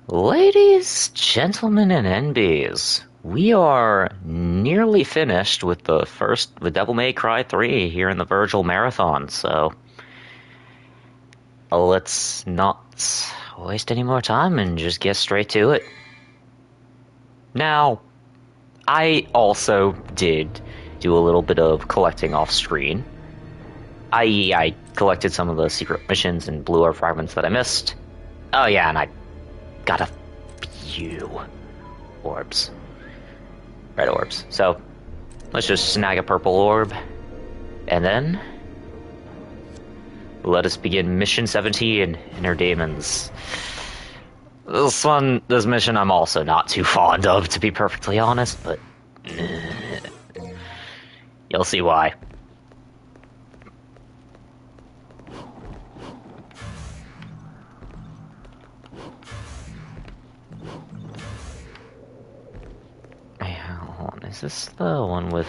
Ladies, gentlemen, and NBs, we are nearly finished with the Devil May Cry 3 here in the Vergil Marathon, so let's not waste any more time and just get straight to it. Now, I also did do a little bit of collecting off screen, i.e. I collected some of the secret missions and blue orb fragments that I missed. Oh yeah, and I got a few orbs. Red orbs. So, let's just snag a purple orb. And then, let us begin Mission 17, Inner Demons. This mission I'm also not too fond of, to be perfectly honest, but you'll see why. Hold on, is this the one with...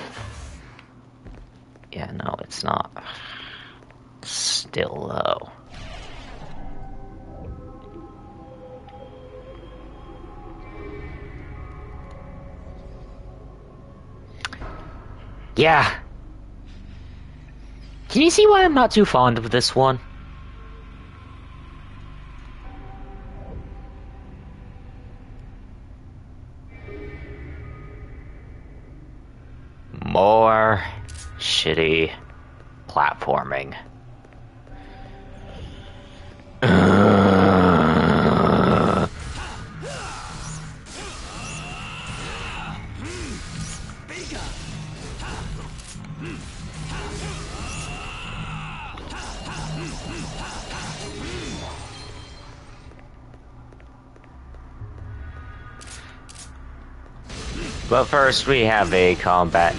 Yeah, no, it's not. Still low. Yeah. Can you see why I'm not too fond of this one? More shitty platforming. But first we have a combat.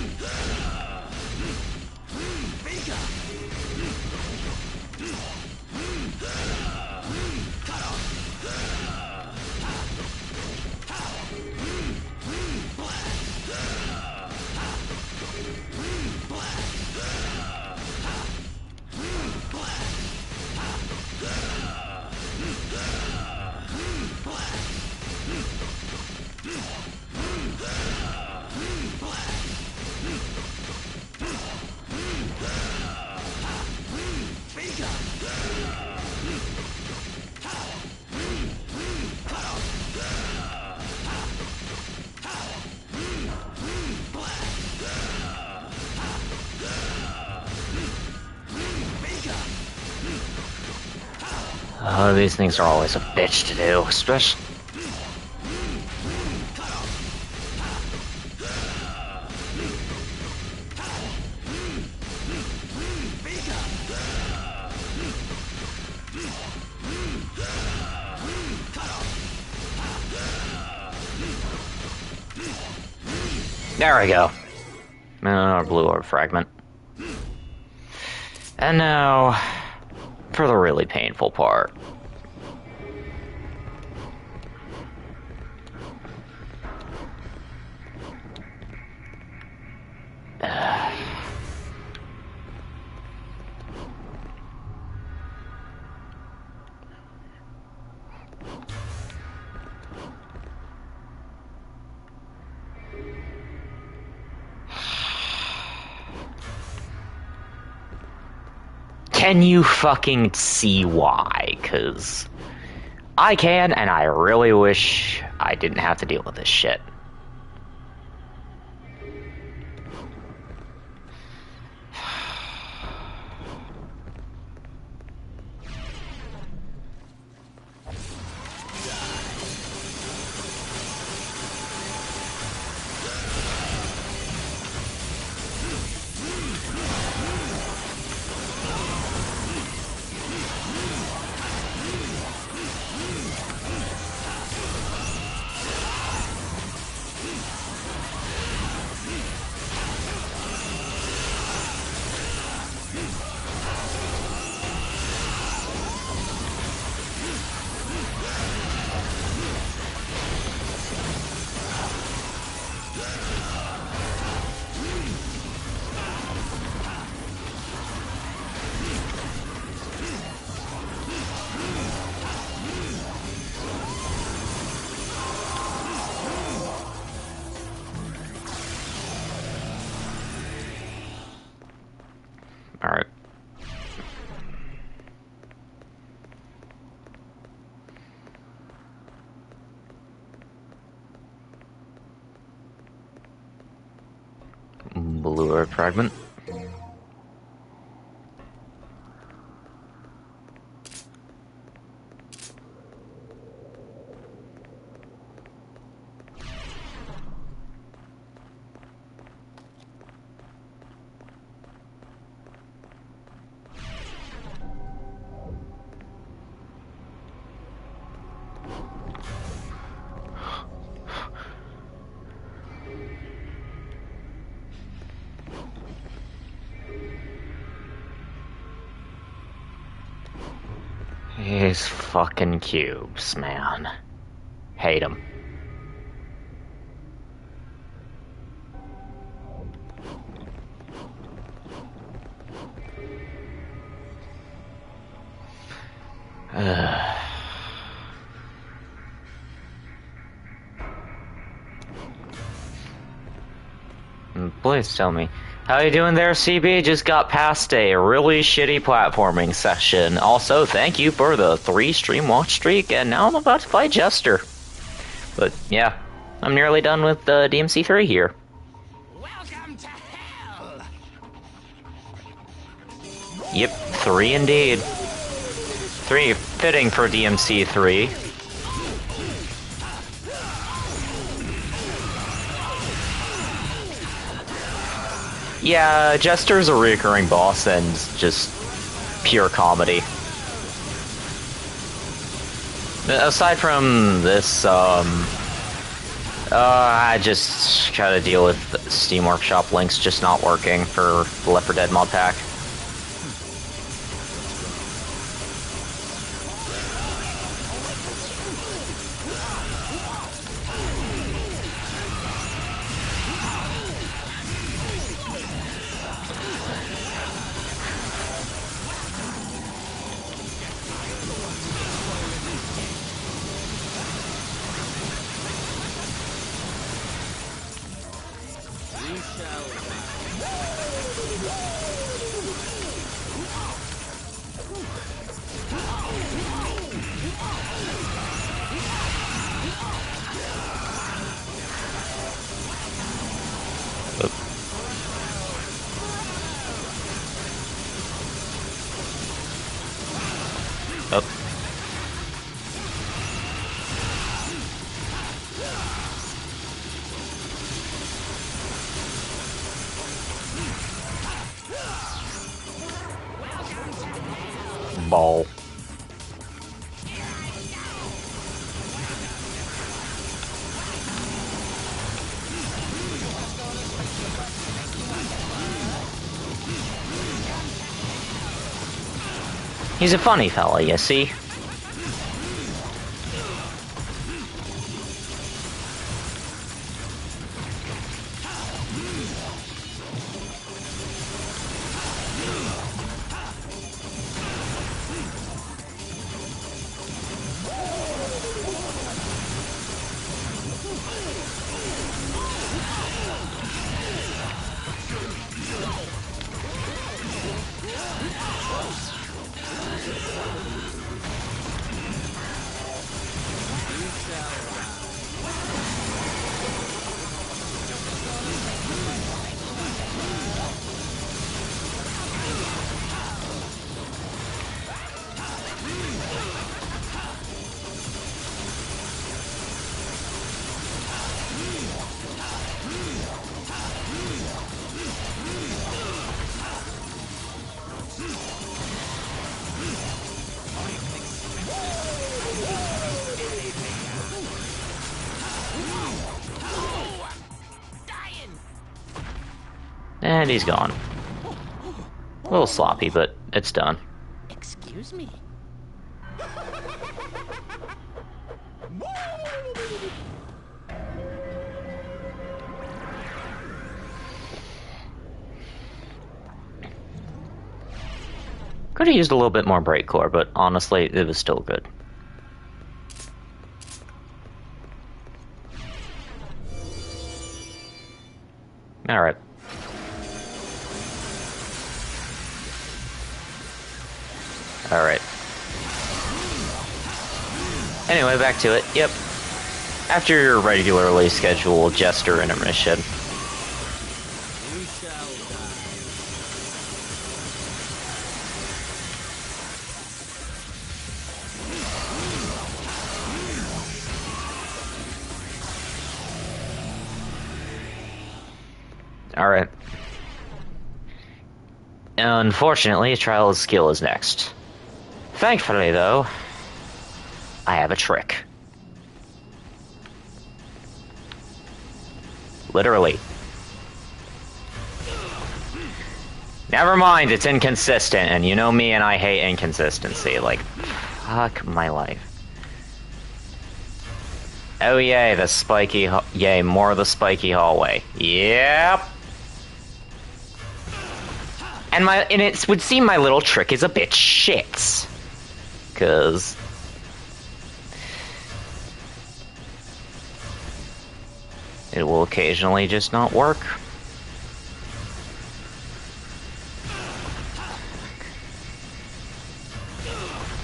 Oh, these things are always a bitch to do, especially... There we go. Our blue orb fragment. And now, for the really painful part. Can you fucking see why? 'Cause I can, and I really wish I didn't have to deal with this shit. Blue Earth Fragment. These fucking cubes, man. Hate them. Please tell me. How you doing there, CB? Just got past a really shitty platforming session. Also, thank you for the 3 stream watch streak, and now I'm about to fight Jester. But, yeah, I'm nearly done with DMC3 here. Welcome to hell! Yep, 3 indeed. 3 fitting for DMC3. Yeah, Jester's a recurring boss and just pure comedy. Aside from this, I just gotta deal with Steam Workshop links just not working for the Left 4 Dead mod pack. Ball. He's a funny fella, you see? And he's gone. A little sloppy, but it's done. Excuse me? Could have used a little bit more brake core, but honestly, it was still good. Alright. Alright. Anyway, back to it. Yep. After your regularly scheduled Jester intermission. We shall Alright. Unfortunately, trial of skill is next. Thankfully, though, I have a trick. Literally. Never mind, it's inconsistent, and you know me and I hate inconsistency. Like, fuck my life. Oh yay, the spiky yay, more of the spiky hallway. Yep. And it would seem my little trick is a bit shit. 'Cause it will occasionally just not work.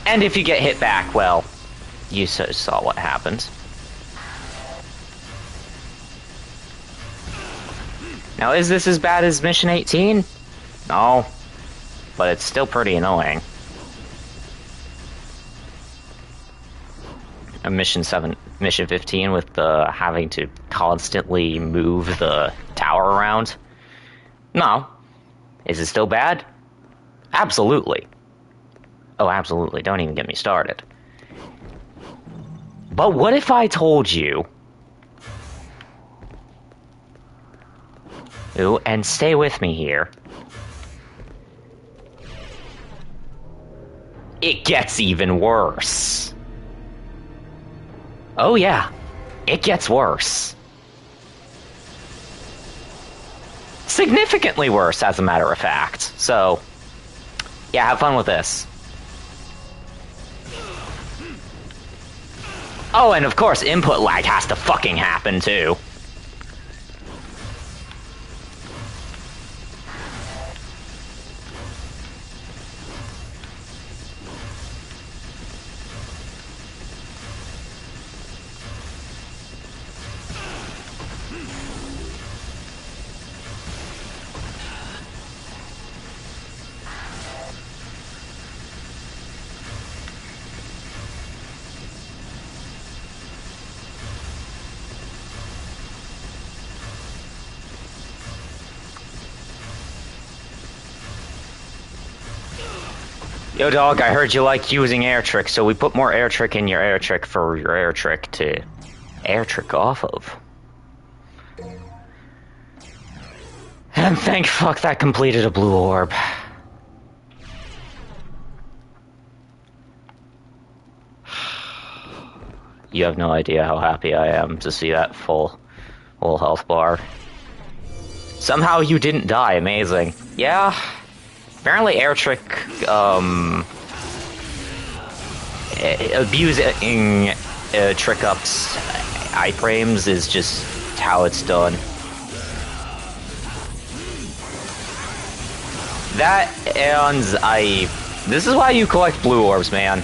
And if you get hit back, well, you saw what happened. Now, is this as bad as Mission 18? No, but it's still pretty annoying. Mission 15 with the having to constantly move the tower around. No. Is it still bad? Absolutely. Oh, absolutely. Don't even get me started. But what if I told you... Ooh, and stay with me here. It gets even worse. Oh yeah, it gets worse. Significantly worse, as a matter of fact. So, yeah, have fun with this. Oh, and of course, input lag has to fucking happen, too. Yo, dog, I heard you like using air trick, so we put more air trick in your air trick for your air trick to air trick off of. And thank fuck that completed a blue orb. You have no idea how happy I am to see that full health bar. Somehow you didn't die, amazing. Yeah. Apparently air trick, abusing trick ups iframes is just how it's done. That and this is why you collect blue orbs, man.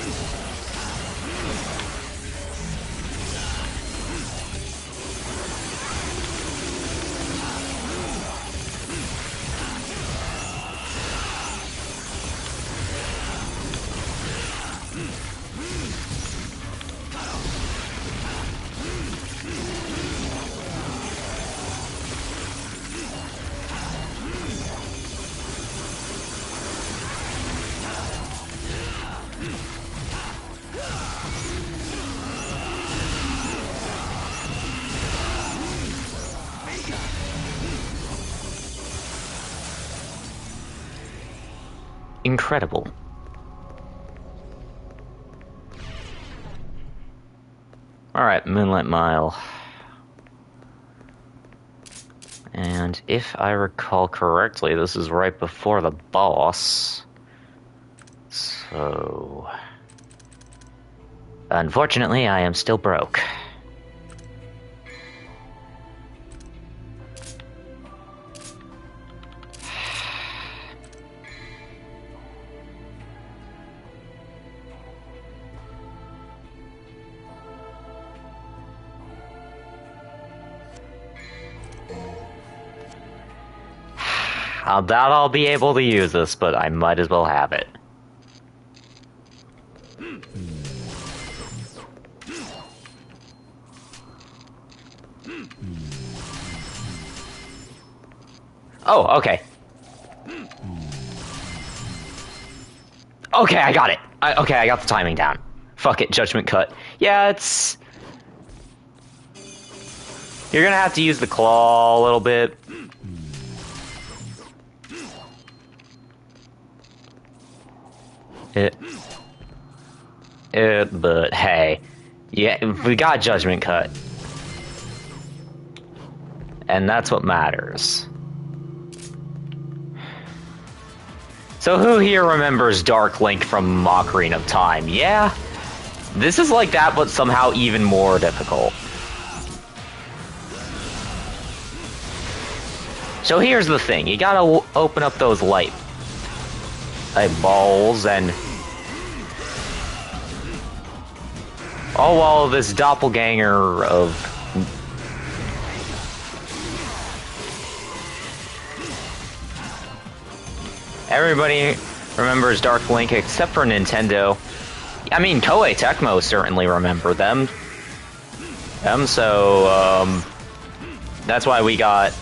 Incredible. Alright, Moonlight Mile. And if I recall correctly, this is right before the boss. So... Unfortunately, I am still broke. I doubt I'll be able to use this, but I might as well have it. Oh, okay. Okay, I got it. Okay, I got the timing down. Fuck it, judgment cut. Yeah, it's... You're gonna have to use the claw a little bit. But hey, yeah, we got judgment cut. And that's what matters. So who here remembers Dark Link from Ocarina of Time? Yeah? This is like that, but somehow even more difficult. So here's the thing, you gotta open up those light balls and... all while this doppelganger of... Everybody remembers Dark Link except for Nintendo. I mean, Koei Tecmo certainly remember them. So, that's why we got...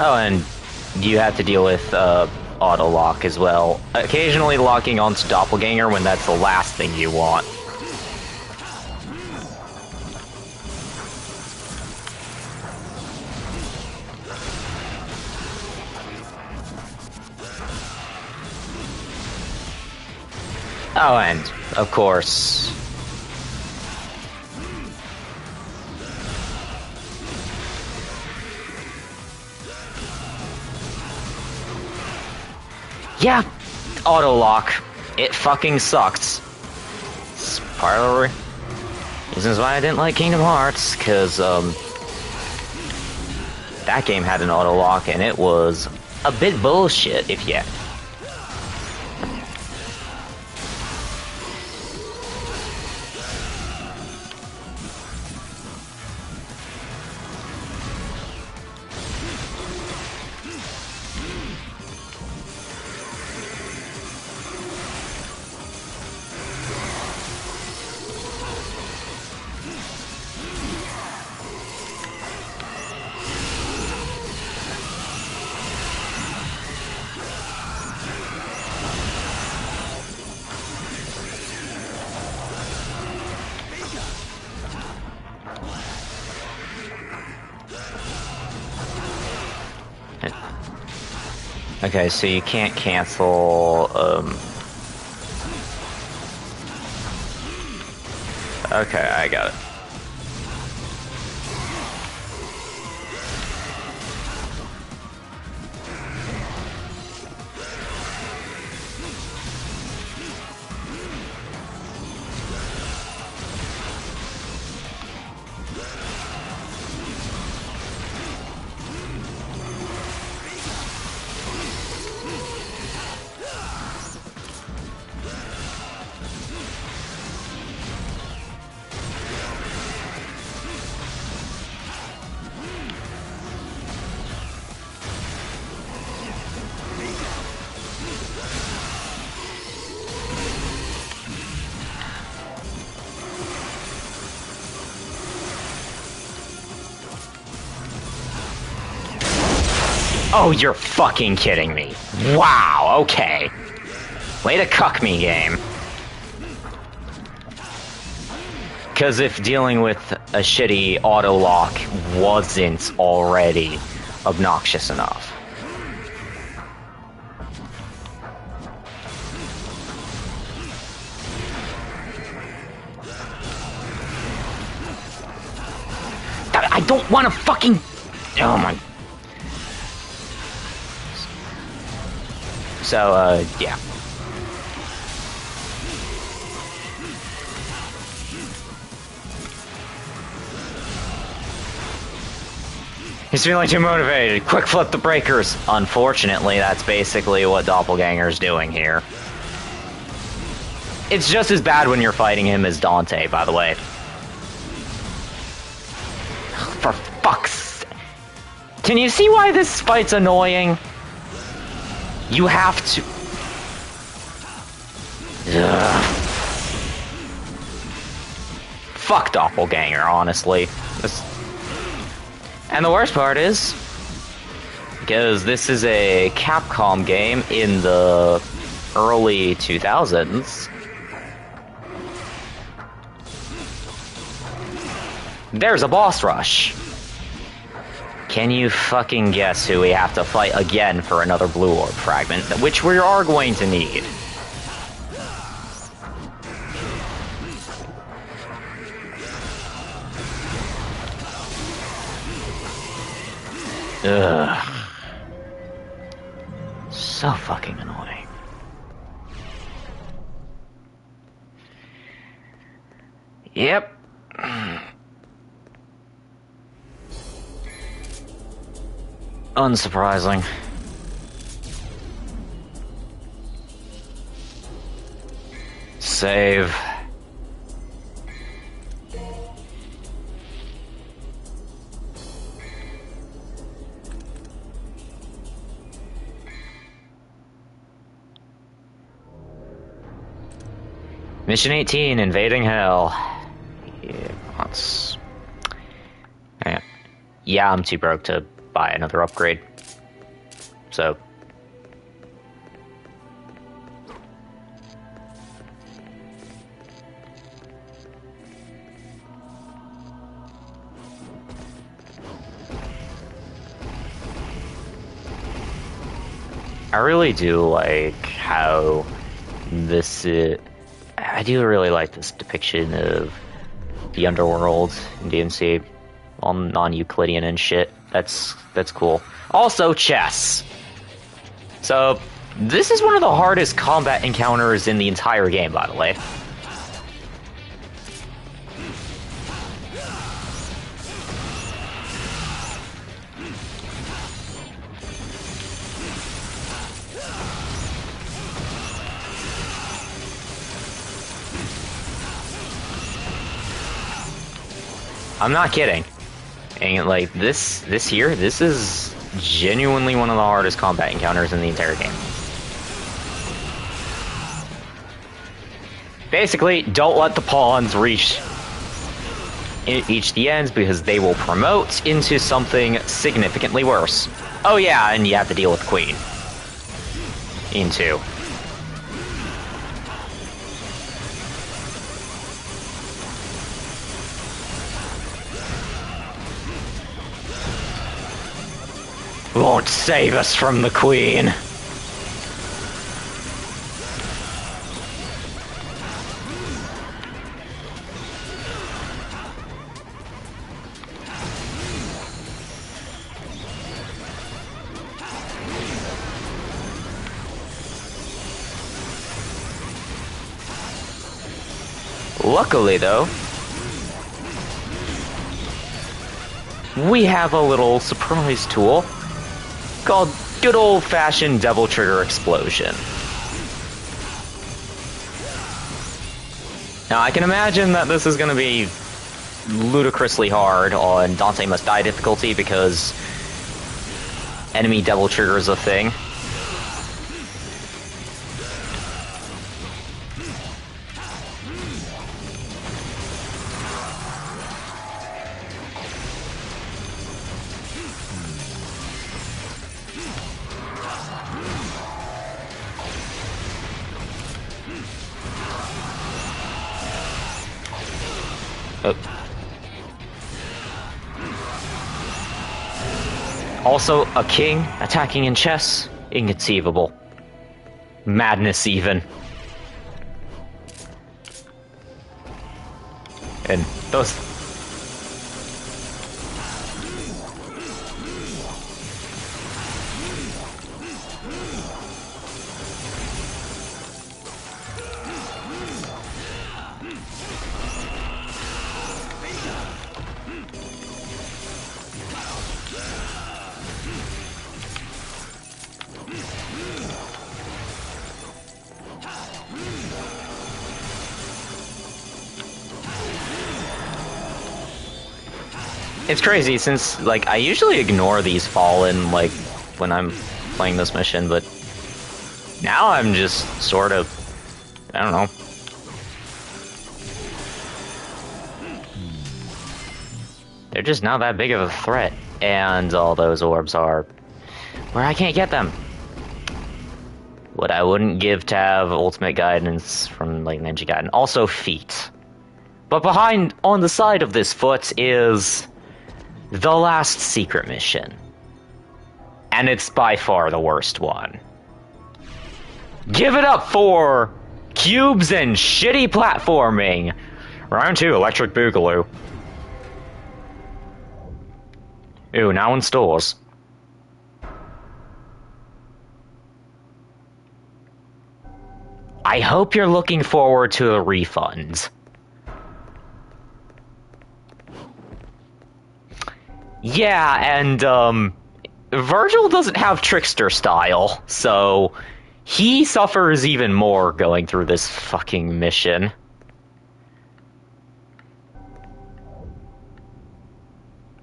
Oh, and you have to deal with auto lock as well. Occasionally locking onto Doppelganger when that's the last thing you want. Oh, and of course... Yeah, auto lock. It fucking sucked. It's part of the reasons why I didn't like Kingdom Hearts, because that game had an auto lock and it was a bit bullshit, if you... Okay, so you can't cancel, Okay, I got it. Oh, you're fucking kidding me. Wow, okay. Way to cuck me, game. Because if dealing with a shitty auto lock wasn't already obnoxious enough. I don't want to fucking... Oh my... So, yeah. He's feeling too motivated. Quick flip the breakers. Unfortunately, that's basically what Doppelganger's doing here. It's just as bad when you're fighting him as Dante, by the way. For fuck's... Can you see why this fight's annoying? You have to... Ugh. Fuck Doppelganger, honestly. And the worst part is, because this is a Capcom game in the early 2000s, there's a boss rush. Can you fucking guess who we have to fight again for another Blue Orb fragment, which we are going to need? Ugh. So fucking annoying. Yep. Unsurprising. Save. Mission 18, Invading Hell. Yeah, let's... Yeah, I'm too broke to buy another upgrade. So... I really do like how this is... I do really like this depiction of the underworld in DMC, all non-Euclidean and shit. That's cool. Also, chess. So, this is one of the hardest combat encounters in the entire game, by the way. I'm not kidding. And like this is genuinely one of the hardest combat encounters in the entire game. Basically, don't let the pawns reach the ends because they will promote into something significantly worse. Oh yeah, and you have to deal with the queen. In 2. Won't save us from the queen. Luckily, though, we have a little surprise tool called good old-fashioned Devil Trigger Explosion. Now, I can imagine that this is going to be ludicrously hard on Dante Must Die difficulty because enemy Devil Trigger is a thing. Also, a king attacking in chess? Inconceivable. Madness, even. And those... It's crazy since, like, I usually ignore these fallen, like, when I'm playing this mission, but now I'm just sort of, I don't know. They're just not that big of a threat, and all those orbs are where I can't get them. What I wouldn't give to have ultimate guidance from, like, Ninja Gaiden. Also feet. But behind, on the side of this foot, is the last secret mission. And it's by far the worst one. Give it up for cubes and shitty platforming. Round 2, Electric Boogaloo. Ooh, now in stores. I hope you're looking forward to a refund. Yeah, and, Vergil doesn't have trickster style, so he suffers even more going through this fucking mission.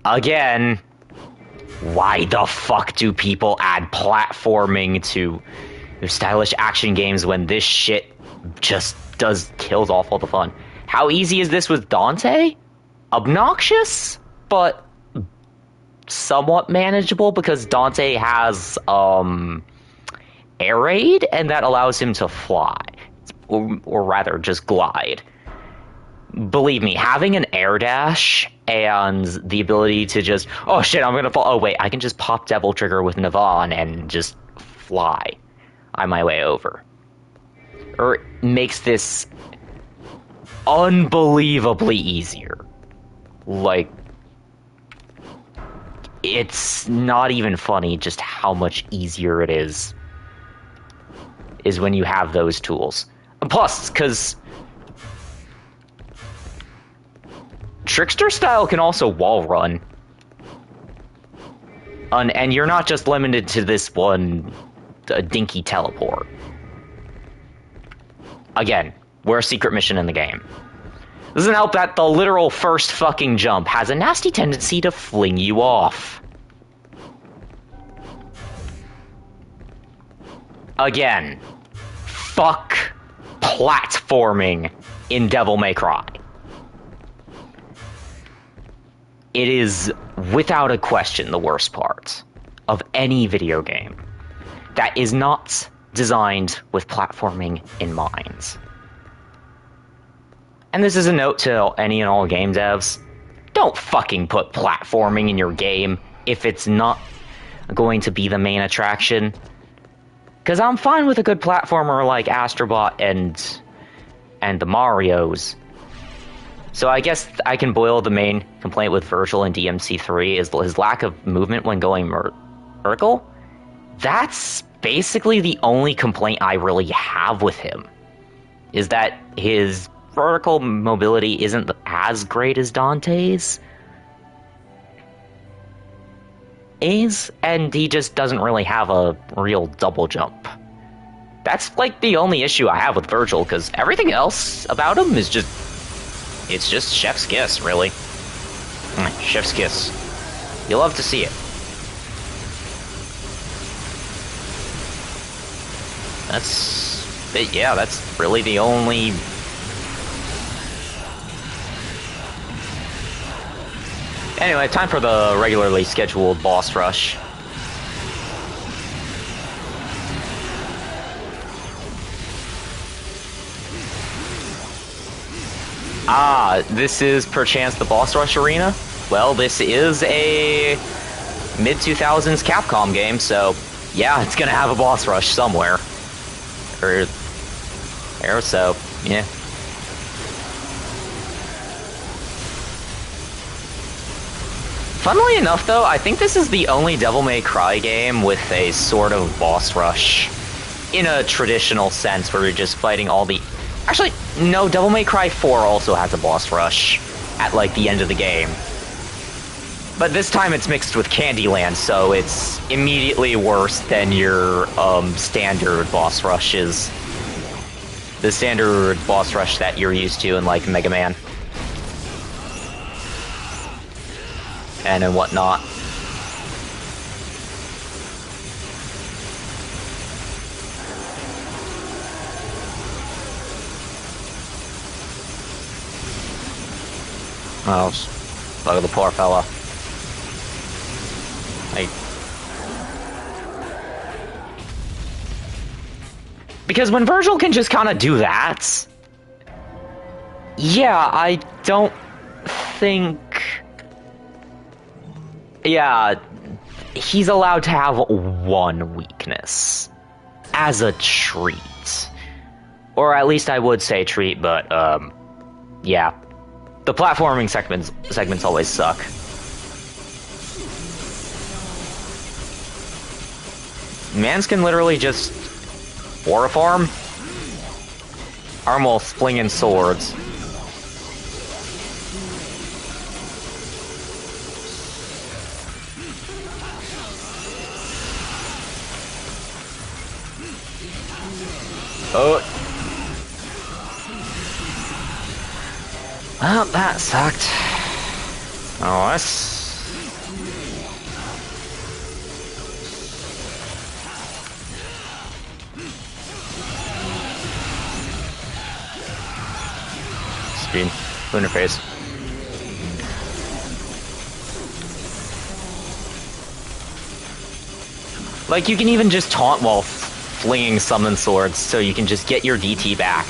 Again, why the fuck do people add platforming to stylish action games when this shit just kills off all the fun? How easy is this with Dante? Obnoxious, but somewhat manageable because Dante has air raid, and that allows him to fly, or rather just glide. Believe me, having an air dash and the ability to just, oh shit, I'm gonna fall, oh wait, I can just pop Devil Trigger with Navon and just fly on my way over. Or it makes this unbelievably easier. Like, it's not even funny just how much easier it is when you have those tools. Plus, because Trickster style can also wall run. And you're not just limited to this one dinky teleport. Again, we're a secret mission in the game. Doesn't help that the literal first fucking jump has a nasty tendency to fling you off. Again, fuck platforming in Devil May Cry. It is, without a question, the worst part of any video game that is not designed with platforming in mind. And this is a note to any and all game devs. Don't fucking put platforming in your game if it's not going to be the main attraction. Because I'm fine with a good platformer like Astrobot and the Marios. So I guess I can boil the main complaint with Vergil and DMC3 is his lack of movement when going vertical. That's basically the only complaint I really have with him. Is that his vertical mobility isn't as great as Dante's. And he just doesn't really have a real double jump. That's like the only issue I have with Vergil, because everything else about him is just... it's just chef's kiss, really. Chef's kiss. You love to see it. Yeah, that's really the only... Anyway, time for the regularly scheduled boss rush. Ah, this is perchance the boss rush arena? Well, this is a mid-2000s Capcom game, so yeah, it's gonna have a boss rush somewhere. Or so, yeah. Funnily enough, though, I think this is the only Devil May Cry game with a sort of boss rush. In a traditional sense, where you're just fighting all the... Actually, no, Devil May Cry 4 also has a boss rush at, like, the end of the game. But this time it's mixed with Candyland, so it's immediately worse than your, standard boss rushes. The standard boss rush that you're used to in, like, Mega Man. and whatnot. Oh, look at the poor fella. Because when Vergil can just kind of do that, yeah, I don't think... Yeah, he's allowed to have one weakness. As a treat. Or at least I would say treat, but, yeah. The platforming segments always suck. Mans can literally just aura farm, arm while flinging swords. Oh. Well, that sucked. Oh, that's... Speed. Lunar phase. Like, you can even just taunt while flinging summon swords, so you can just get your DT back.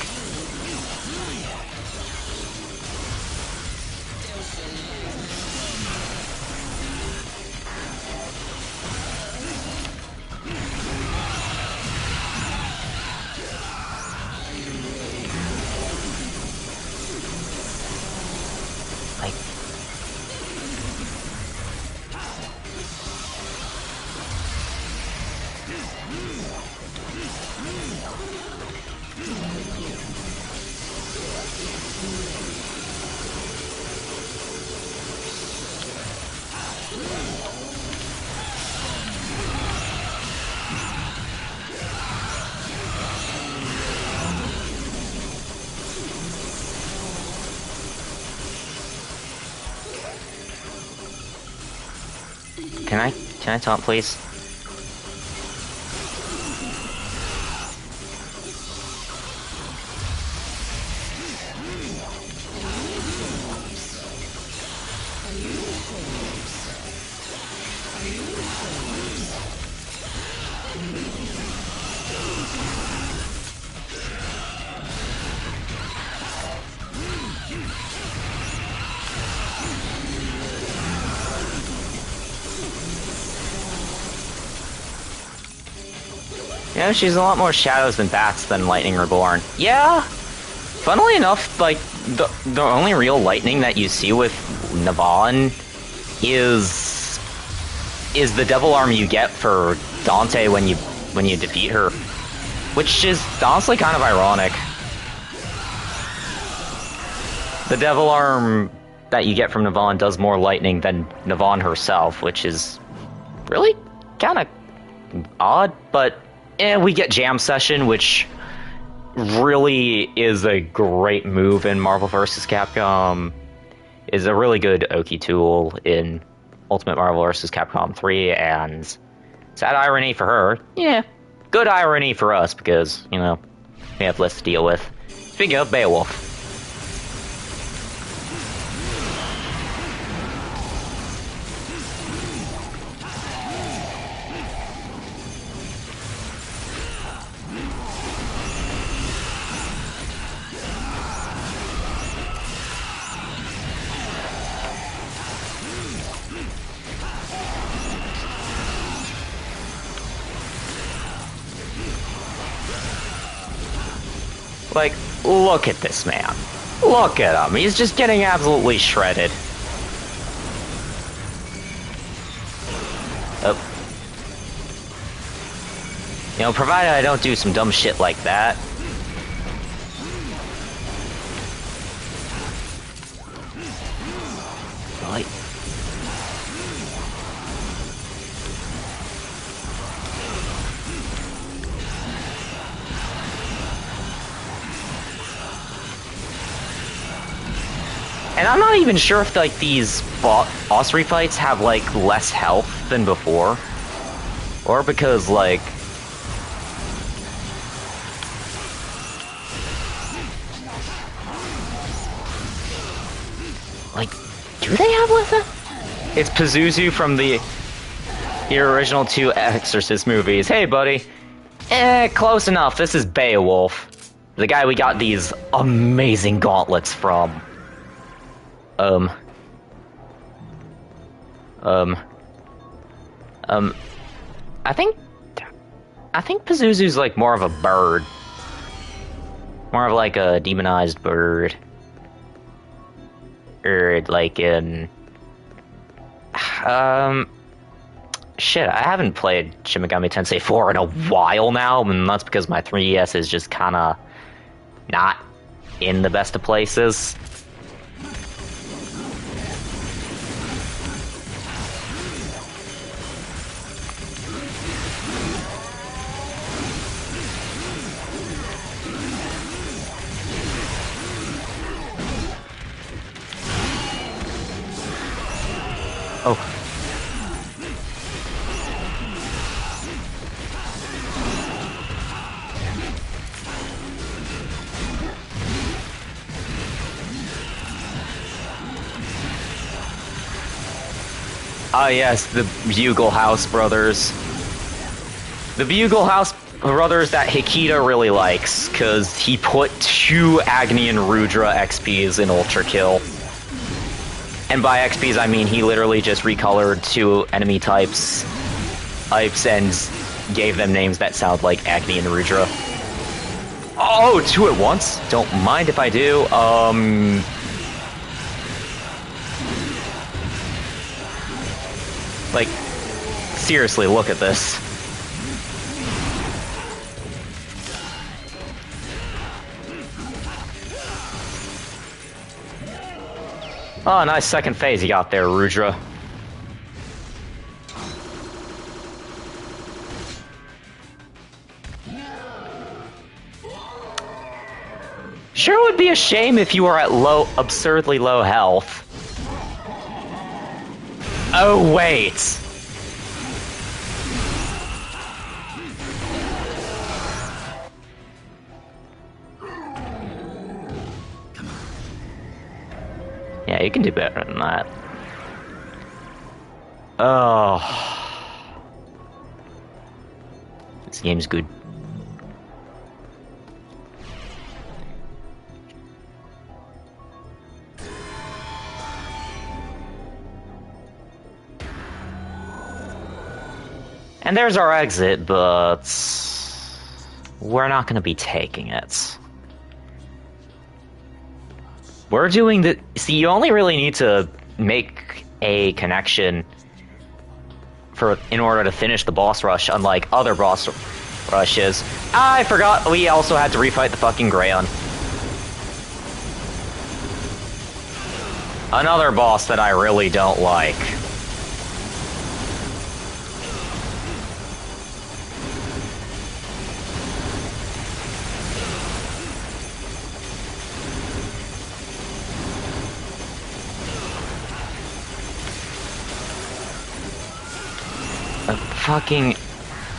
Can I taunt, please? You know, she's a lot more shadows than bats than Lightning Reborn. Yeah! Funnily enough, like, the only real lightning that you see with Navon is the devil arm you get for Dante when you defeat her. Which is honestly kind of ironic. The devil arm that you get from Navon does more lightning than Navon herself, which is really kind of odd, but we get Jam Session, which really is a great move in Marvel vs. Capcom. Is a really good Oki tool in Ultimate Marvel vs. Capcom 3, and sad irony for her. Yeah, good irony for us, because, you know, we have less to deal with. Speaking of Beowulf. Like, look at this man. Look at him. He's just getting absolutely shredded. Oh. You know, provided I don't do some dumb shit like that. Like... And I'm not even sure if, like, these boss fights have, like, less health than before. Or because, like... Like, do they have less health? It's Pazuzu from the original 2 Exorcist movies. Hey, buddy. Close enough. This is Beowulf. The guy we got these amazing gauntlets from. I think Pazuzu's like more of a bird. More of like a demonized bird. Or like in... Shit, I haven't played Shin Megami Tensei 4 in a while now, and that's because my 3DS is just kinda not in the best of places. Oh. Ah, yes, the Bugle House brothers. The Bugle House brothers that Hikita really likes, because he put 2 Agni and Rudra XPs in Ultra Kill. And by XPs, I mean he literally just recolored 2 enemy types and gave them names that sound like Agni and Rudra. Oh, 2 at once? Don't mind if I do. Like, seriously, look at this. Oh, nice second phase you got there, Rudra. Sure would be a shame if you were at absurdly low health. Oh, wait. Yeah, you can do better than that. Oh. This game's good. And there's our exit, but we're not going to be taking it. We're doing the... See, you only really need to make a connection in order to finish the boss rush, unlike other boss rushes. I forgot we also had to refight the fucking Greyon. Another boss that I really don't like. Fucking...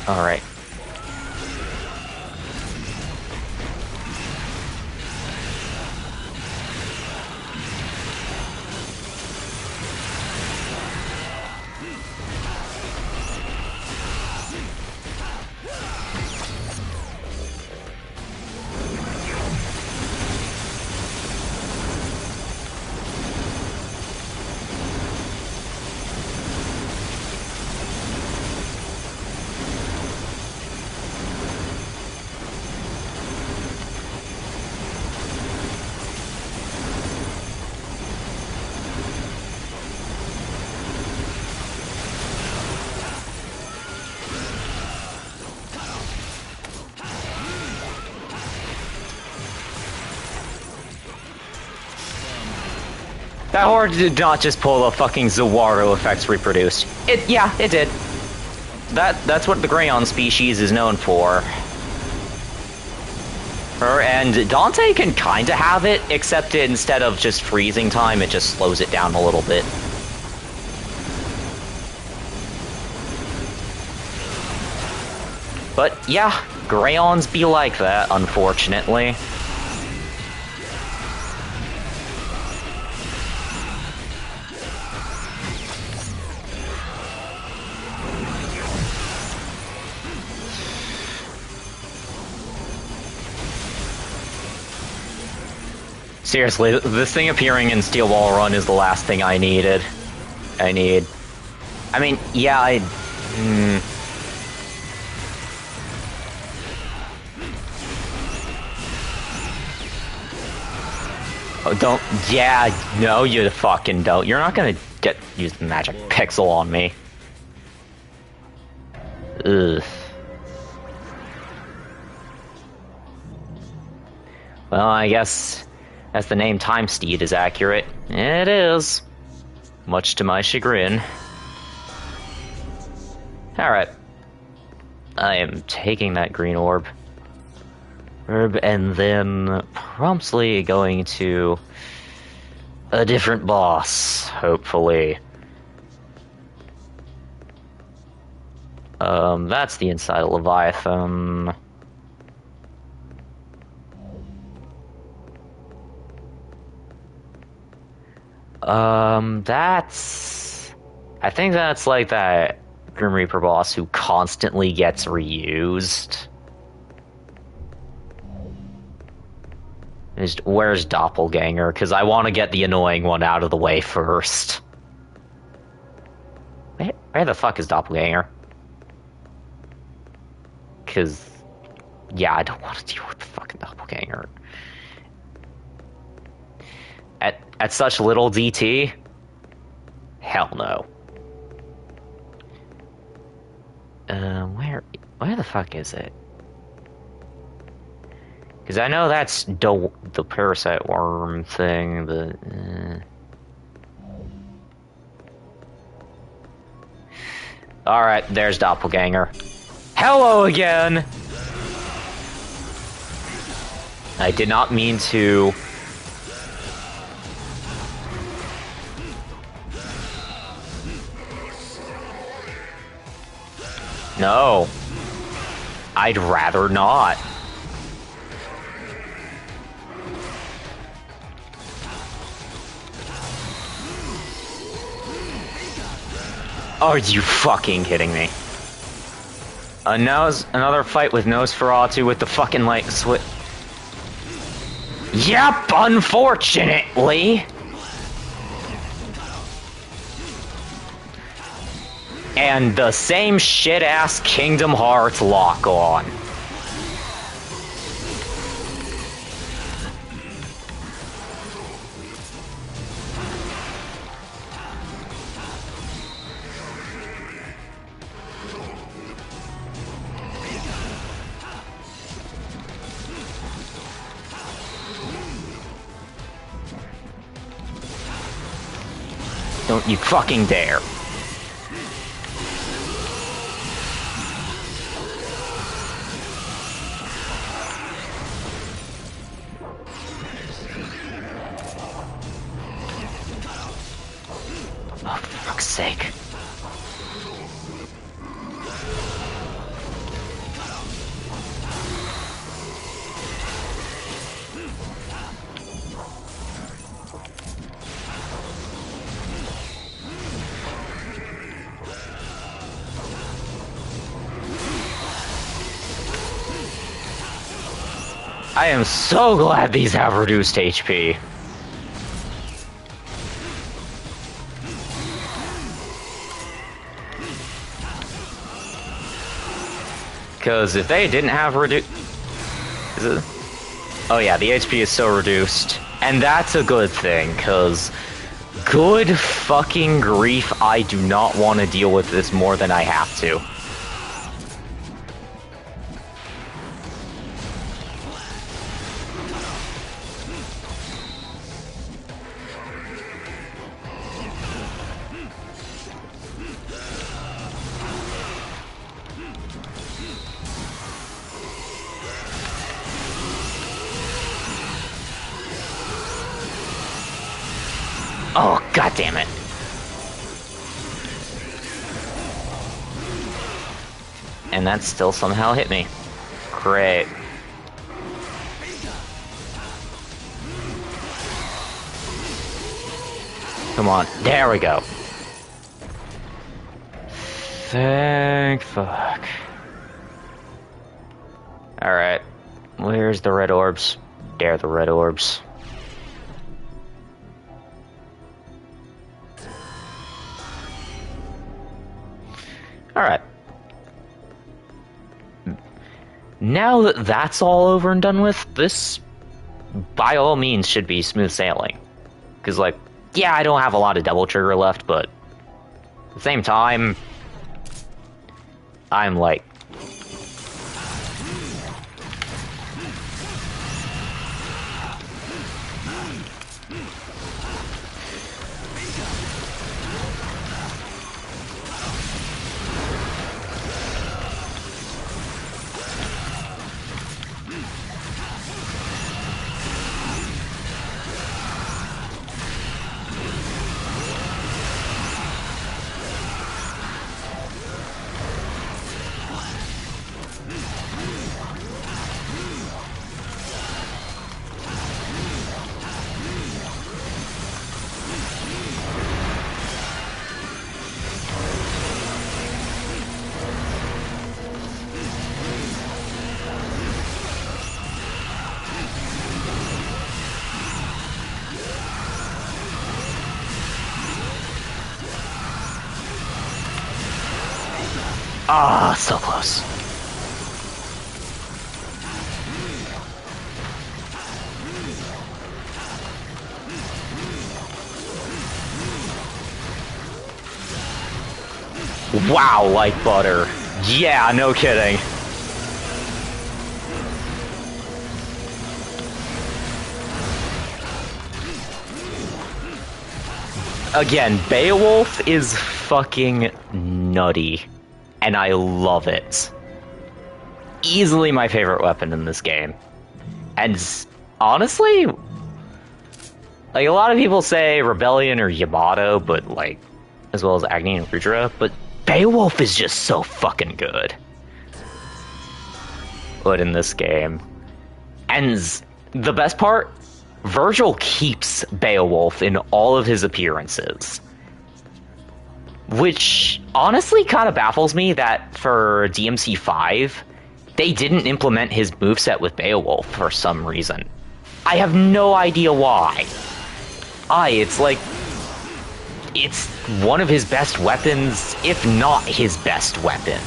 Alright. That horde did not just pull the fucking Zawaro effects reproduced. Yeah, it did. That's what the Greyon species is known for. And Dante can kinda have it, except instead of just freezing time, it just slows it down a little bit. But yeah, Grayons be like that, unfortunately. Seriously, this thing appearing in Steel Ball Run is the last thing I needed. I mean, yeah, Oh, don't. Yeah, no, you fucking don't. You're not gonna use the magic pixel on me. Ugh. Well, I guess as the name Time Steed is accurate, it is. Much to my chagrin. Alright. I am taking that green orb. And then promptly going to a different boss, hopefully. That's the inside of Leviathan. I think that's like that Grim Reaper boss who constantly gets reused. Where's Doppelganger? Because I want to get the annoying one out of the way first. Where the fuck is Doppelganger? Because, yeah, I don't want to deal with the fucking Doppelganger. At such little DT? Hell no. Where the fuck is it? Because I know that's the parasite worm thing, but... Alright, there's Doppelganger. Hello again! I did not mean to... No. I'd rather not. Are you fucking kidding me? Another fight with Nosferatu with the fucking, like, Yep, unfortunately! And the same shit-ass Kingdom Hearts lock-on. Don't you fucking dare. Oh, for fuck's sake. I am so glad these have reduced HP. Because if they didn't have reduced... Oh yeah, the HP is so reduced. And that's a good thing, because... Good fucking grief, I do not want to deal with this more than I have to. Oh, god damn it. And that still somehow hit me. Great. Come on. There we go. Thank fuck. Alright. Where's the red orbs? There are the red orbs. Alright. Now that that's all over and done with, this, by all means, should be smooth sailing. Because, like, yeah, I don't have a lot of double trigger left, but at the same time, I'm like... Ah, so close. Wow, like butter. Yeah, no kidding. Again, Beowulf is fucking nutty. And I love it. Easily my favorite weapon in this game. And honestly, like a lot of people say Rebellion or Yamato, but like, as well as Agni and Rudra, but Beowulf is just so fucking good. But in this game. And the best part, Vergil keeps Beowulf in all of his appearances. Which honestly kind of baffles me that for DMC3, they didn't implement his moveset with Beowulf for some reason. I have no idea why. It's like... it's one of his best weapons, if not his best weapon.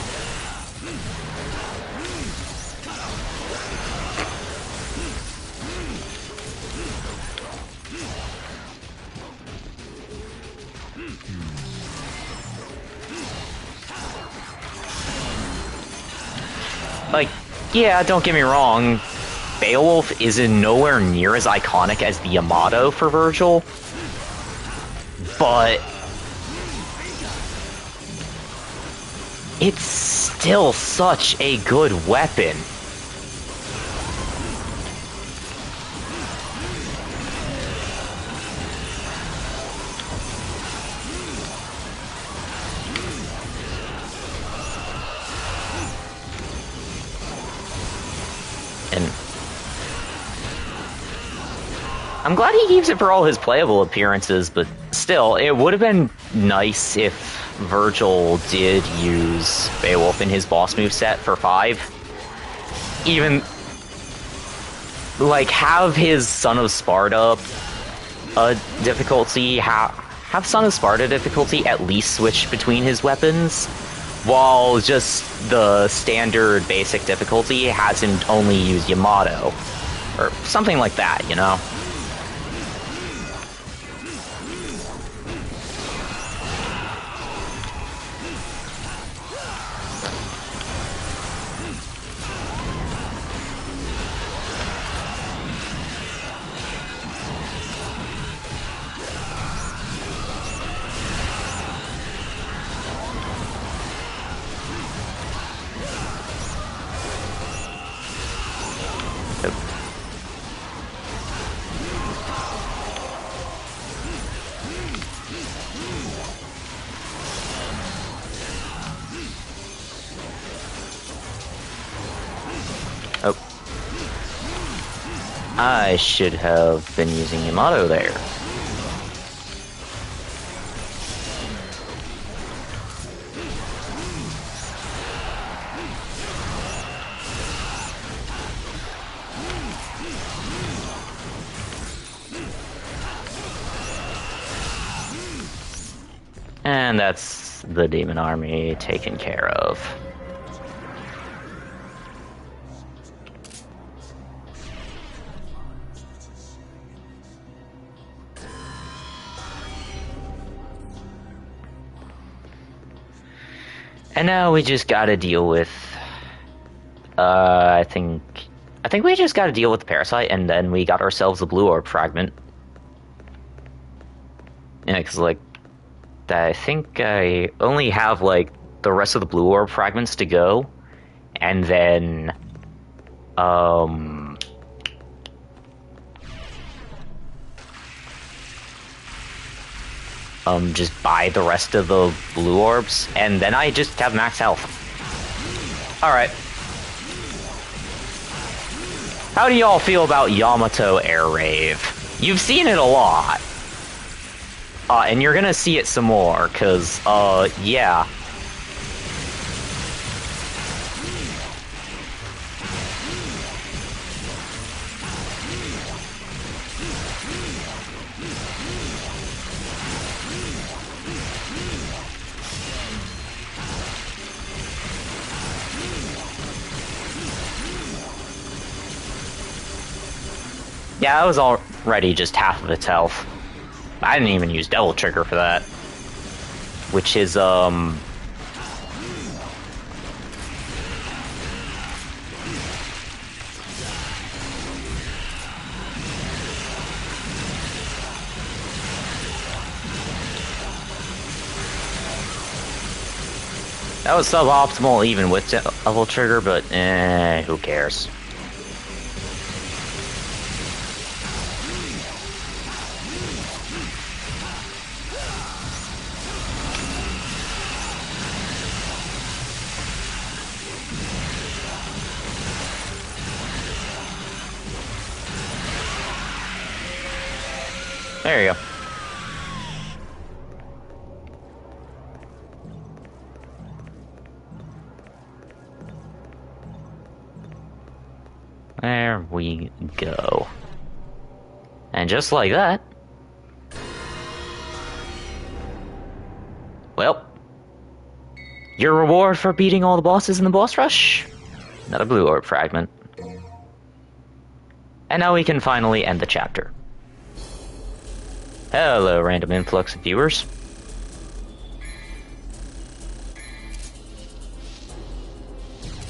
Like, yeah, don't get me wrong, Beowulf isn't nowhere near as iconic as the Yamato for Vergil, but it's still such a good weapon. And I'm glad he keeps it for all his playable appearances, but still, it would have been nice if Vergil did use Beowulf in his boss moveset for 5. Even, like, have his Son of Sparta difficulty, have Son of Sparta difficulty at least switch between his weapons, while just the standard basic difficulty has him only use Yamato. Or something like that, you know? I should have been using Yamato there. And that's the demon army taken care of. And now we just gotta deal with, I think we just gotta deal with the parasite, and then we got ourselves a blue orb fragment. Yeah, because, like, I think I only have, like, the rest of the blue orb fragments to go, and then, just buy the rest of the blue orbs, and then I just have max health. Alright. How do y'all feel about Yamato Air Rave? You've seen it a lot. And you're gonna see it some more, cause, yeah. Yeah, I was already just half of its health. I didn't even use Devil Trigger for that. Which is, that was suboptimal even with Devil Trigger, but who cares? There you go. There we go. And just like that... Well... Your reward for beating all the bosses in the boss rush? Another blue orb fragment. And now we can finally end the chapter. Hello, random influx of viewers.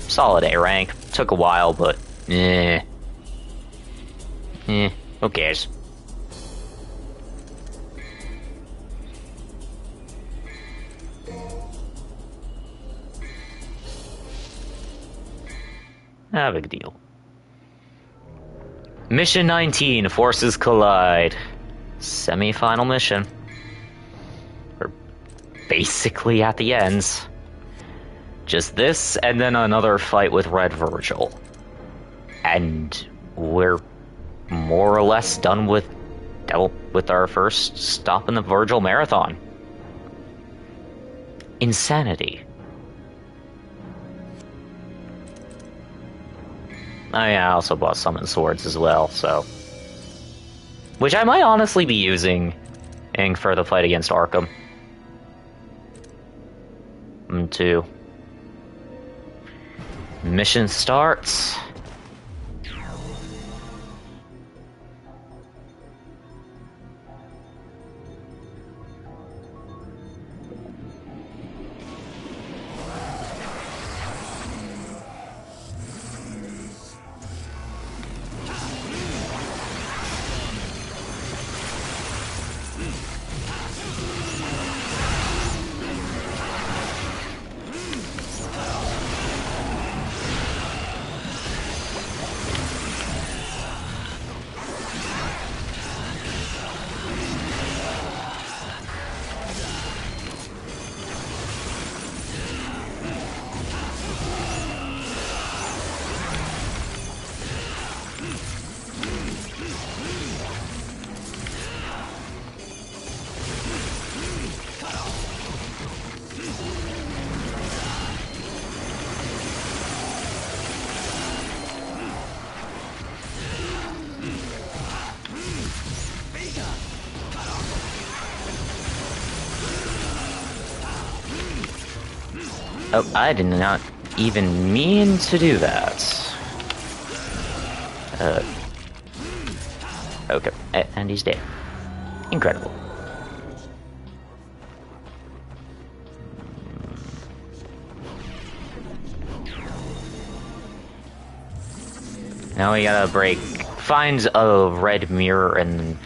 Solid A rank. Took a while, but who cares? Not a big deal. Mission 19, Forces Collide. Semi-final mission. We're basically at the ends. Just this, and then another fight with Red Vergil. And we're more or less done with our first stop in the Vergil Marathon. Insanity. Oh yeah, I also bought summon swords as well, so... Which I might honestly be using for the fight against Arkham. Too. Mission starts. Oh, I did not even mean to do that. Okay, and he's dead. Incredible. Now we gotta find a red mirror and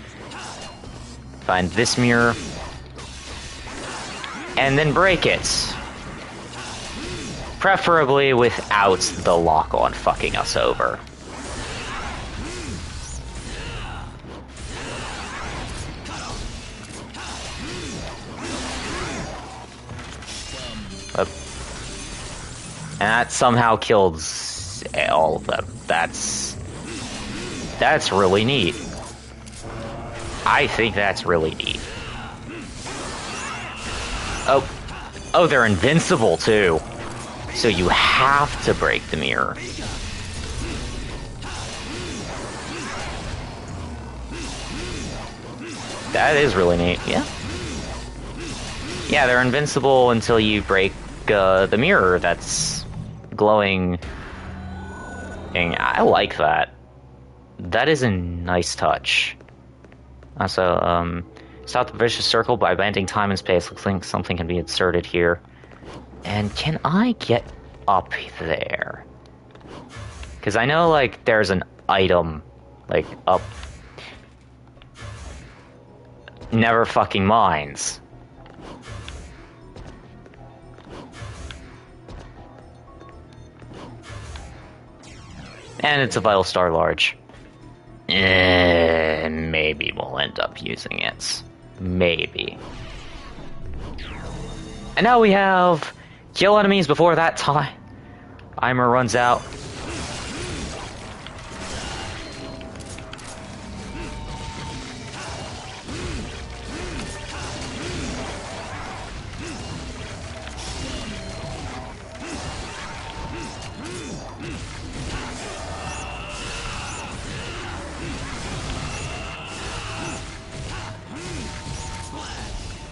find this mirror. And then break it. Preferably without the lock-on fucking us over. And that somehow killed all of them. That's really neat. I think that's really neat. Oh, they're invincible too. So you have to break the mirror. That is really neat, yeah. Yeah, they're invincible until you break the mirror that's glowing. I like that. That is a nice touch. Also, stop the vicious circle by bending time and space. Looks like something can be inserted here. And can I get up there? Because I know, like, there's an item, like, up. Never fucking minds. And it's a Vital Star Large. Maybe we'll end up using it. Maybe. And now we have kill enemies before that timer runs out.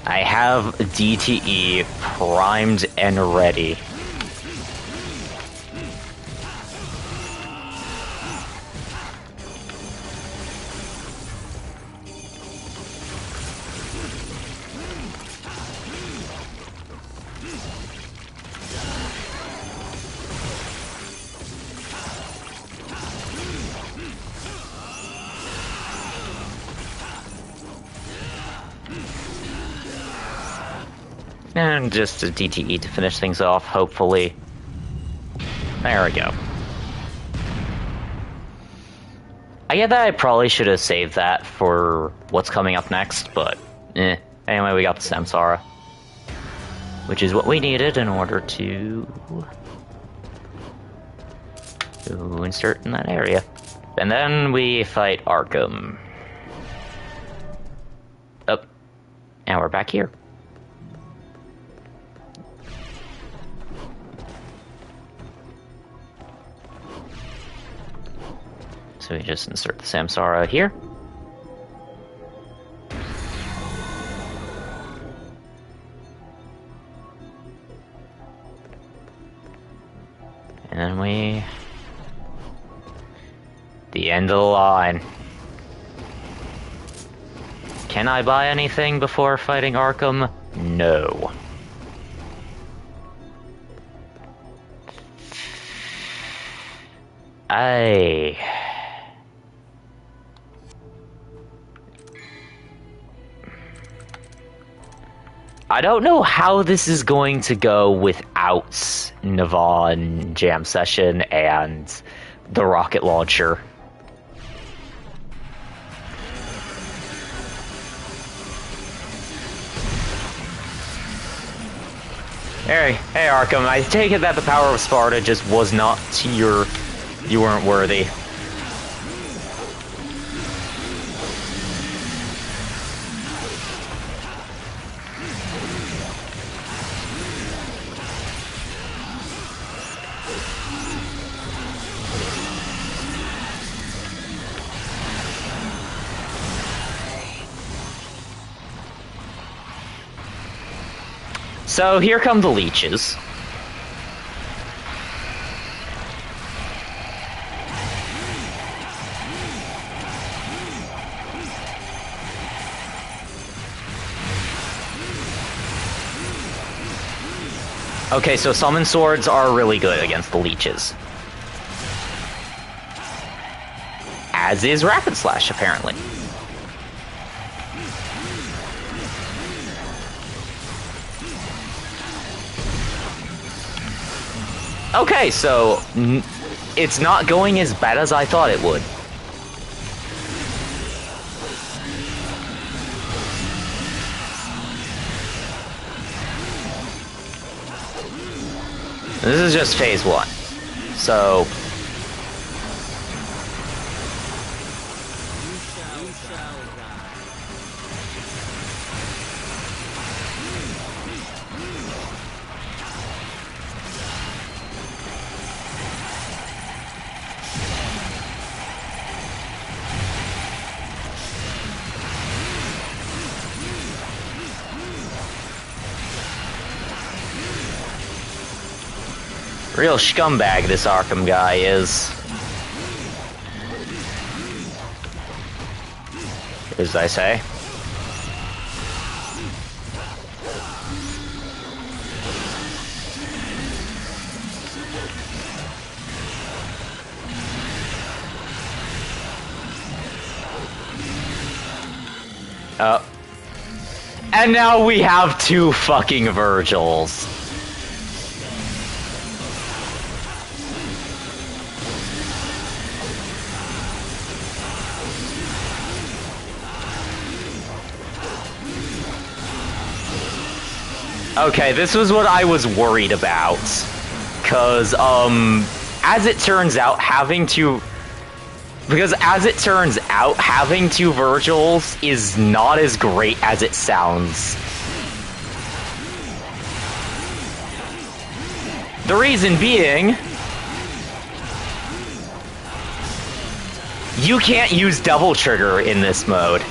I have DTE primed and ready. And just a DTE to finish things off, hopefully. There we go. I get that I probably should have saved that for what's coming up next, but Anyway, we got the Samsara, which is what we needed in order to insert in that area. And then we fight Arkham. Oh, and we're back here. So we just insert the Samsara here. And then the end of the line. Can I buy anything before fighting Arkham? No. I don't know how this is going to go without Navon Jam Session and the rocket launcher. Hey Arkham, I take it that the power of Sparta just was not you weren't worthy. So here come the leeches. Okay, so summon swords are really good against the leeches. As is Rapid Slash, apparently. Okay, so it's not going as bad as I thought it would. This is just phase 1. So real scumbag this Arkham guy is. As I say. And now we have 2 fucking Vergils. Okay, this was what I was worried about. Cause, as it turns out, having 2 Vergils is not as great as it sounds. The reason being, you can't use double trigger in this mode.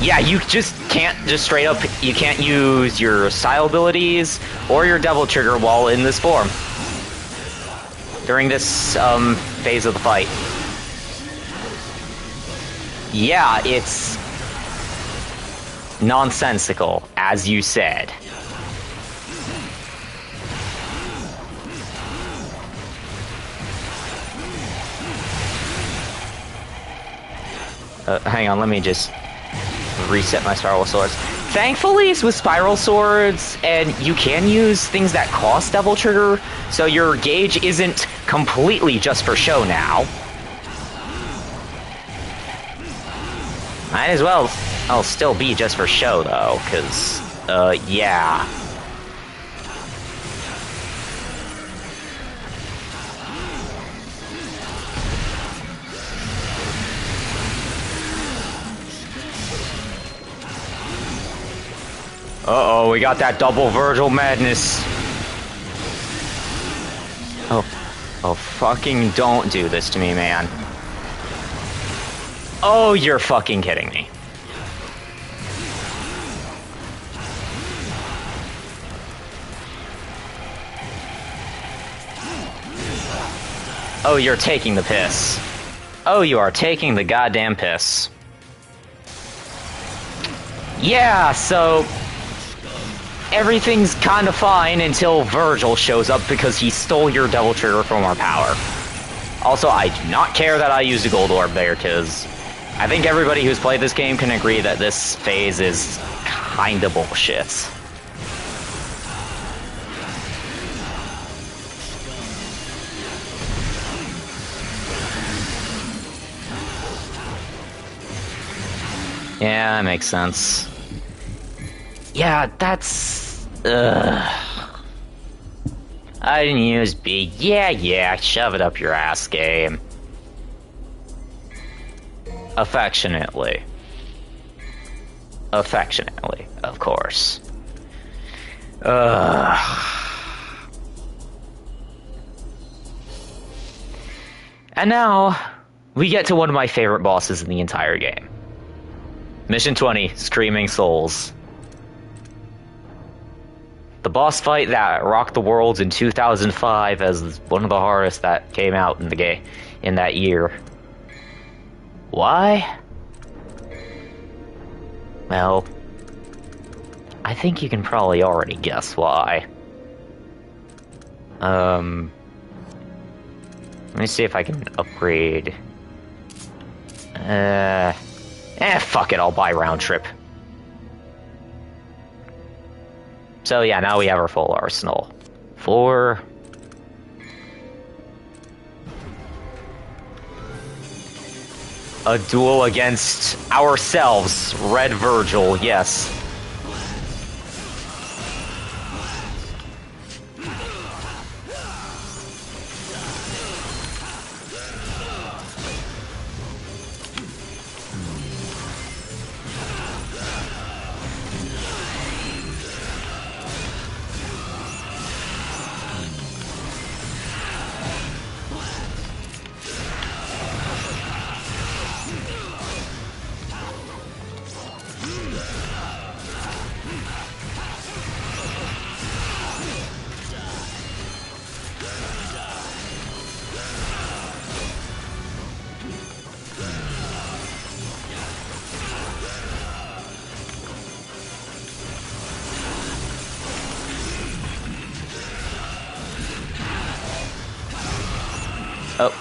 Yeah, you just can't straight up, you can't use your style abilities or your double trigger while in this form. During this, phase of the fight. Yeah, it's nonsensical, as you said. Hang on, let me just reset my spiral swords. Thankfully, it's with spiral swords, and you can use things that cost double trigger, so your gauge isn't completely just for show now. Might as well, I'll still be just for show though, cause, yeah. Uh-oh, we got that double Vergil madness. Oh, fucking don't do this to me, man. Oh, you're fucking kidding me. Oh, you're taking the piss. Oh, you are taking the goddamn piss. Yeah, so everything's kind of fine until Vergil shows up because he stole your double trigger from our power. Also, I do not care that I used a gold orb there, because I think everybody who's played this game can agree that this phase is kinda bullshit. Yeah, that makes sense. Yeah, that's... I didn't use B. Yeah, shove it up your ass, game. Affectionately. Affectionately, of course. And now, we get to one of my favorite bosses in the entire game. Mission 20, Screaming Souls. The boss fight that rocked the world in 2005 as one of the hardest that came out in the game in that year. Why? Well, I think you can probably already guess why. Let me see if I can upgrade. Fuck it, I'll buy round trip. So yeah, now we have our full arsenal. For a duel against ourselves, Red Vergil, yes. Oh.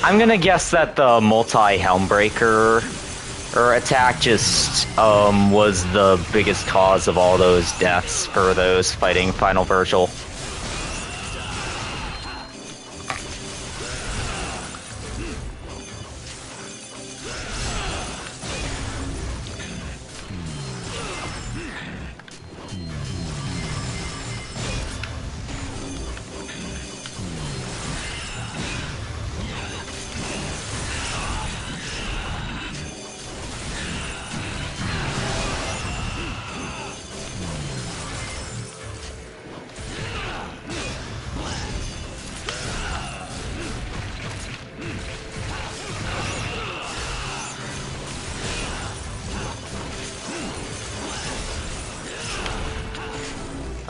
I'm gonna guess that the multi-Helmbreaker attack just was the biggest cause of all those deaths for those fighting Final Vergil.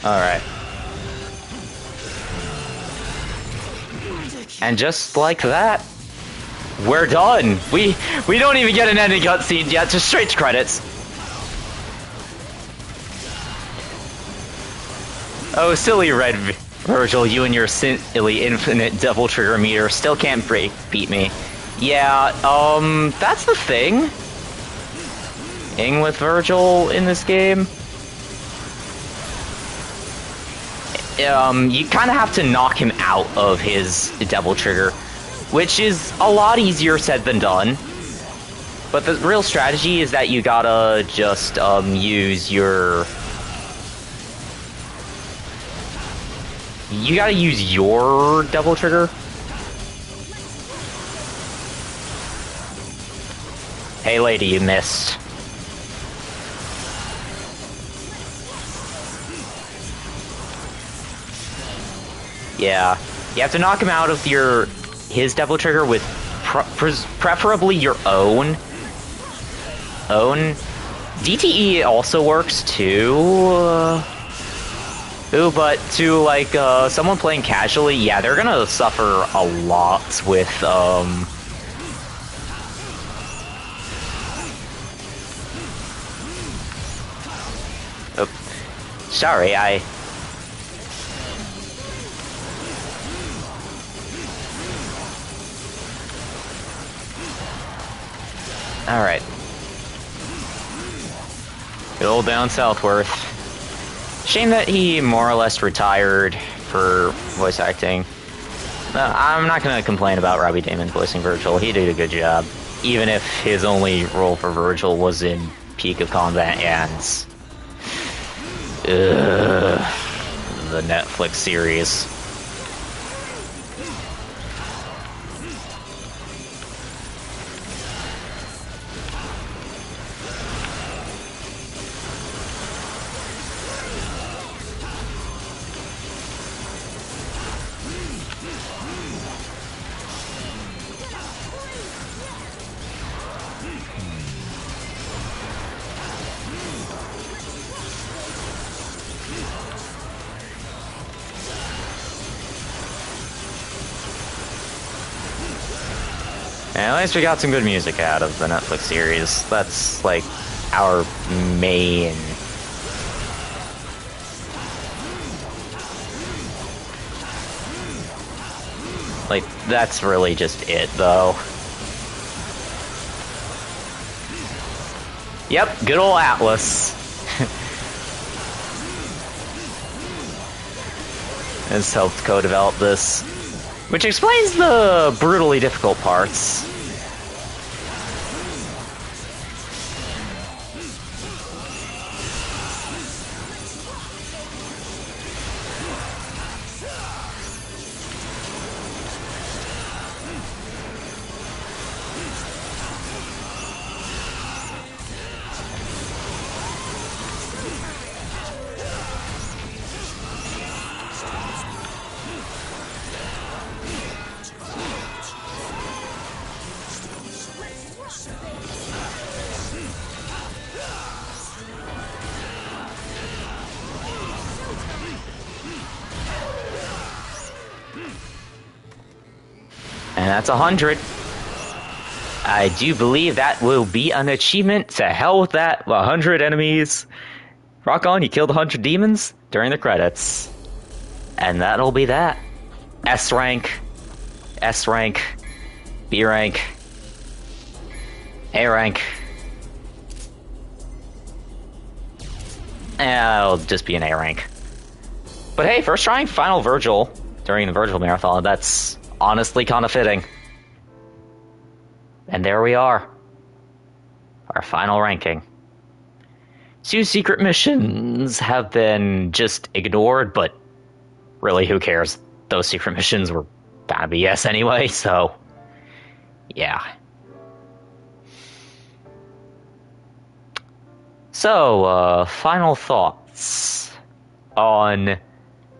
Alright. And just like that, we're done! We don't even get an ending cutscene yet, just straight to credits. Oh, silly Red Vergil, you and your silly infinite devil trigger meter still can't beat me. Yeah, that's the thing with Vergil in this game. You kind of have to knock him out of his devil trigger, which is a lot easier said than done. But the real strategy is that you gotta just use your... You gotta use your devil trigger. Hey lady, you missed. Yeah, you have to knock him out of his devil trigger with preferably your own. DTE also works too. But to like someone playing casually, yeah, they're gonna suffer a lot with Oh, sorry, Alright. Good old down Southworth. Shame that he more or less retired for voice acting. I'm not gonna complain about Robbie Daymond voicing Vergil. He did a good job. Even if his only role for Vergil was in Peak of Combat and the Netflix series. And at least we got some good music out of the Netflix series. That's, like, our main... Like, that's really just it, though. Yep, good old Atlas. Has helped co-develop this. Which explains the brutally difficult parts. And that's 100. I do believe that will be an achievement. To hell with that. 100 enemies. Rock on, you killed 100 demons during the credits. And that'll be that. S rank, S rank, B rank, A rank. It'll just be an A rank. But hey, first trying Final Vergil during the Vergil Marathon, that's honestly kind of fitting. And there we are. Our final ranking. 2 secret missions have been just ignored, but really, who cares? Those secret missions were kind of BS anyway, so yeah. So, final thoughts on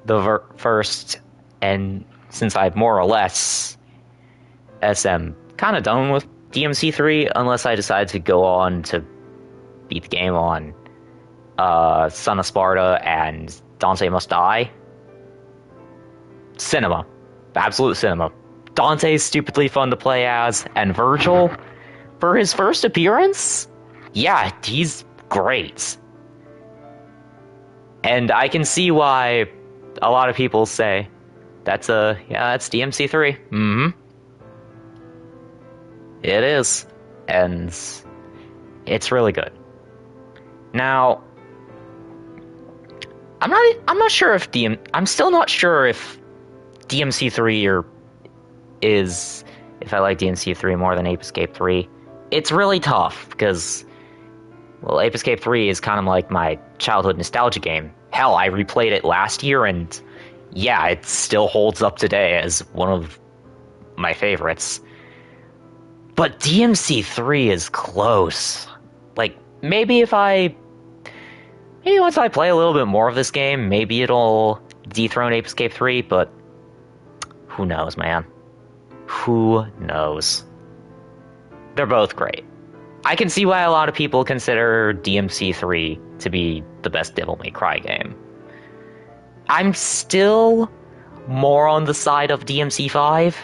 the first, and since I've more or less SM kind of done with DMC3, unless I decide to go on to beat the game on Son of Sparta and Dante Must Die. Cinema. Absolute cinema. Dante's stupidly fun to play as, and Vergil, for his first appearance, yeah, he's great. And I can see why a lot of people say, that's DMC3. Mm-hmm. It is. And it's really good. Now, I'm still not sure if DMC3 if I like DMC3 more than Ape Escape 3. It's really tough, because, well, Ape Escape 3 is kind of like my childhood nostalgia game. Hell, I replayed it last year, and yeah, it still holds up today as one of my favorites. But DMC3 is close. Like, maybe once I play a little bit more of this game, maybe it'll dethrone Ape Escape 3, but who knows, man? Who knows? They're both great. I can see why a lot of people consider DMC3 to be the best Devil May Cry game. I'm still more on the side of DMC5,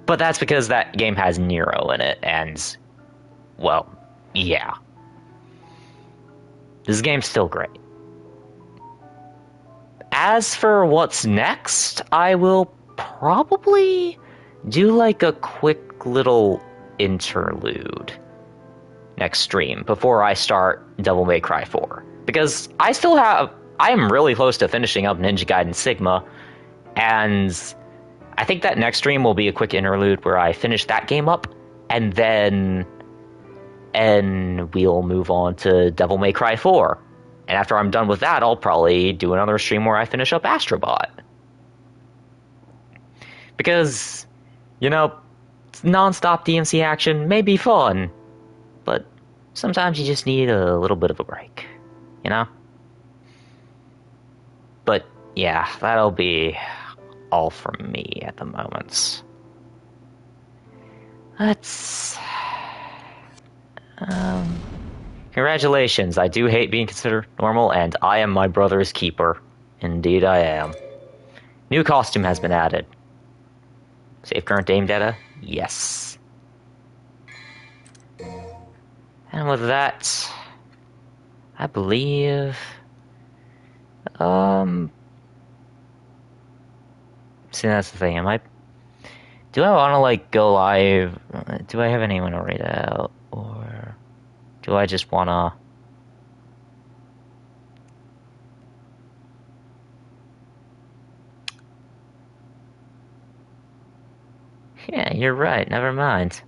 but that's because that game has Nero in it, and, well, yeah. This game's still great. As for what's next, I will probably do like a quick little interlude. next stream before I start Devil May Cry 4. Because I am really close to finishing up Ninja Gaiden Sigma, and I think that next stream will be a quick interlude where I finish that game up, and then we'll move on to Devil May Cry 4. And after I'm done with that, I'll probably do another stream where I finish up Astrobot. Because, you know, non-stop DMC action may be fun, but sometimes you just need a little bit of a break, you know? But yeah, that'll be all from me at the moment. Congratulations, I do hate being considered normal, and I am my brother's keeper. Indeed I am. New costume has been added. Save current game data? Yes. And with that, I believe... See, that's the thing, do I want to, like, go live? Do I have anyone to read out? Or do I just want to... Yeah, you're right, never mind.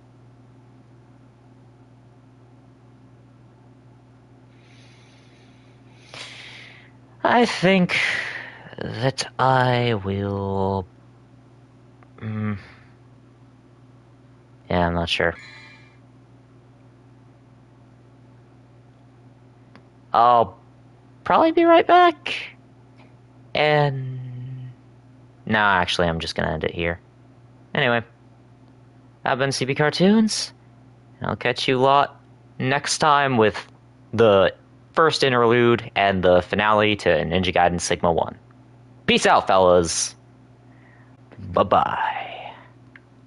I think that I will... Yeah, I'm not sure. I'll probably be right back. And... No, actually, I'm just gonna end it here. Anyway, I've been CB Cartoons. I'll catch you lot next time with the first interlude and the finale to Ninja Gaiden Sigma 1. Peace out, fellas. Bye-bye.